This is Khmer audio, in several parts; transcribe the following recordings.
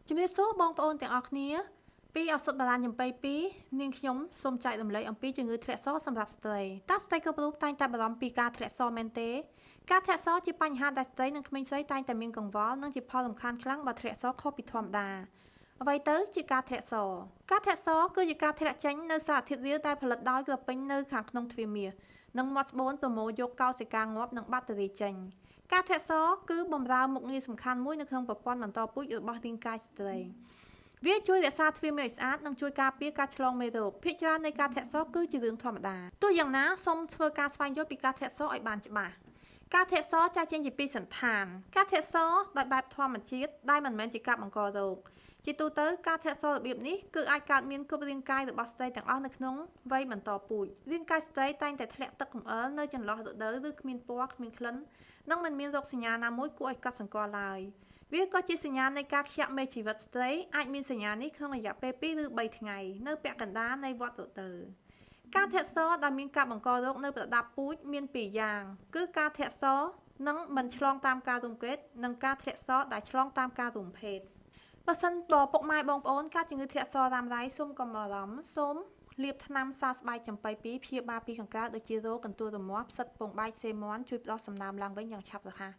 ជំរាបសួរបងប្អូនទាំងអស់គ្នាពីឱសថបារាណចំបៃ2នាងខ្ញុំសូមចែករំលែកអំពីជំងឺធ្លាក់សសម្រាប់ស្ត្រីតើស្ត្រីគ្រប់រូបតែងតែបារម្ភពីការធ្លាក់សមែនទេការធ្លាក់សជាបញ្ហាដែលស្ត្រីនិងក្មេងស្រីតែងតែមានកង្វល់និងជាផលរំខានខ្លាំងបើធ្លាក់សខុសពីធម្មតាអ្វីទៅជាការធ្លាក់សគឺជាការធ្លាក់ចេញនៅសារធាតុរាវដែលផលិតដោយក្រពេញនៅខាងក្នុងទ្វារមាសនិងមាត់ស្បូនប្រមូលយកកោសិកាងាប់និងបាក់តេរីចេញការធ្លាក់សគឺបម្រើមុខងារសំខាន់មួយនៅក្នុងប្រព័ន្ធបន្តពូជរបស់រាងកាយស្ត្រីវាជួយរក្សាទ្វារមាសឲ្យស្អាតនិងជួយការពារការឆ្លងមេរោគភាគច្រើននៃការធ្លាក់សគឺជារឿងធម្មតាទោះយ៉ាងណាសូមធ្វើការស្វែងយល់ពីការធ្លាក់សឲ្យបានច្បាស់ការធ្លាក់សចាស់ចេញជាពីរសន្តានការធ្លាក់សដោយបែបធម្មជាតិដែលមិនមែនជាការបង្ករោគជាទូទៅការធ្លាក់សរបៀបនេះគឺអាចកើតមានគ្រប់រាងកាយរបស់ស្ត្រីទាំងអស់នៅក្នុងវ័យបន្តពូជរាងកាយស្ត្រីតែងតែធ្លាក់ទឹកកំអល់នៅចន្លោះរដូវឬគ្មានពណ៌គ្មានក្លិននិងមិនមានរោគសញ្ញាណាមួយគួរឲ្យកត់សម្គាល់ឡើយវាក៏ជាសញ្ញានៃការខ្ជាប់មេជីវិតស្ត្រីអាចមានសញ្ញានេះក្នុងរយៈពេល2ឬ3ថ្ងៃនៅពាក់កណ្ដាលនៃវដ្តរដូវការធ្លាក់សដែលមានការបង្ករោគនៅប្រដាប់ពូជមាន2យ៉ាងគឺការធ្លាក់សនិងមិនឆ្លងតាមការរួមគិតនិងការធ្លាក់សដែលឆ្លងតាមការរួមភេទបើសិនបើពុកម៉ែបងប្អូនការជំងឺធ្លាក់សរ៉ាំរ៉ៃសូមកុំបារម្ភសូមលាបថ្នាំសើស្បែកចំបៃ2ព្យាបាលពីខាងក្រៅដូចជារោគកន្ទួលរមាស់ផ្សិតពងបែកសេមាន់ជួយផ្ដោះសំណើមឡើងវិញយ៉ាងឆាប់រហ័ស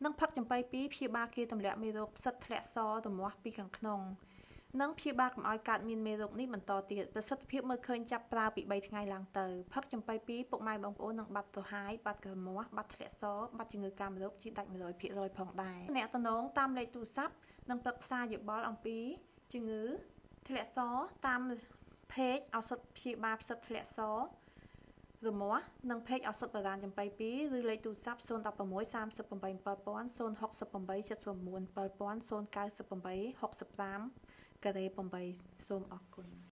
និងផឹកចំបៃ2ព្យាបាលគេទម្លាក់មេរោគផ្សិតធ្លាក់សរមាស់ពីខាងក្នុងនិងព្យាបាលកុំឲ្យកើតមានមេរោគនេះបន្តទៀតប្រសិទ្ធភាពមើលឃើញចាប់ប្រើពី3ថ្ងៃឡើងទៅផឹកចំបៃ2ពុកម៉ែបងប្អូននឹងបាត់ទៅហើយបាត់ក្រមាស់បាត់ធ្លាក់សរបាត់ជំងឺកាមរោគជាដាច់ 100% ផងដែរអ្នកតំណងតាមលេខទូរស័ព្ទនិងប្រឹក្សាយោបល់អំពីជំងឺធ្លាក់សរតាមពេកឱសថព្យាបាលផ្សិតធ្លាក់សររមាស់និងពេកឱសថបារាណចំបៃ2ឬលេខទូរស័ព្ទ016 38 7000 068 79 7000 098 65 ការ៉េ8សូមអរគុណ